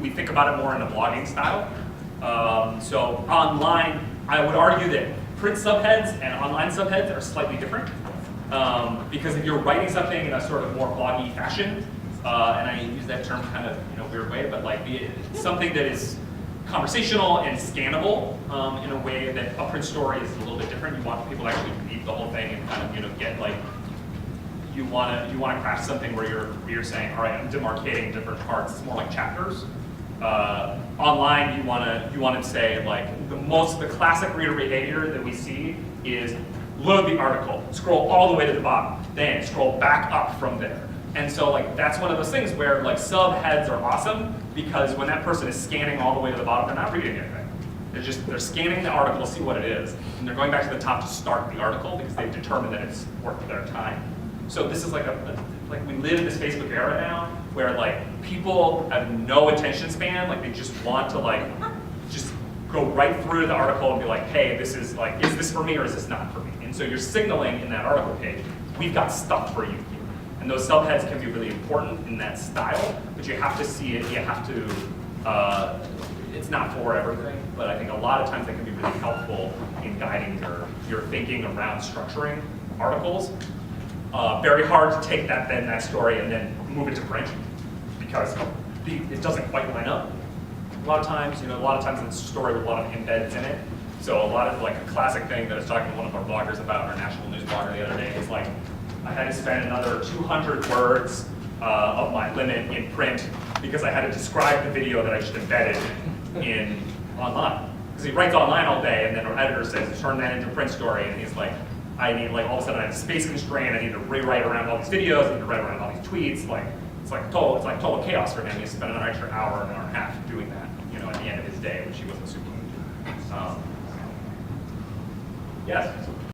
we think about it more in a blogging style. So online, I would argue that print subheads and online subheads are slightly different. Because if you're writing something in a sort of more bloggy fashion, and I use that term kind of in a weird way, but like something that is conversational and scannable in a way that a print story is a little bit different. You want people to actually read the whole thing and kind of get like, you want to craft something where you're saying, all right, I'm demarcating different parts. It's more like chapters. Online, you want to say like the classic reader behavior that we see is load the article, scroll all the way to the bottom, then scroll back up from there. And so like that's one of those things where like subheads are awesome because when that person is scanning all the way to the bottom, they're not reading anything. They're scanning the article to see what it is, and they're going back to the top to start the article because they've determined that it's worth their time. So this is like like we live in this Facebook era now where like people have no attention span, like they just want to like just go right through the article and be like, hey, this is like, is this for me or is this not for me? And so you're signaling in that article page, we've got stuff for you here. And those subheads can be really important in that style, but you have to see it, you have to, it's not for everything, but I think a lot of times that can be really helpful in guiding your thinking around structuring articles. Very hard to take that story and then move it to print because it doesn't quite line up. A lot of times it's a story with a lot of embeds in it. So a lot of like a classic thing that I was talking to one of our bloggers about, our national news blogger the other day, is like I had to spend another 200 words of my limit in print because I had to describe the video that I just embedded in online. Because he writes online all day, and then our editor says, turn that into a print story, and he's like, I need like all of a sudden I have a space constraint. I need to rewrite around all these videos. I need to write around all these tweets. Like it's like total chaos for him. He spent an extra hour and a half doing that, at the end of his day, which he wasn't super into. Yes.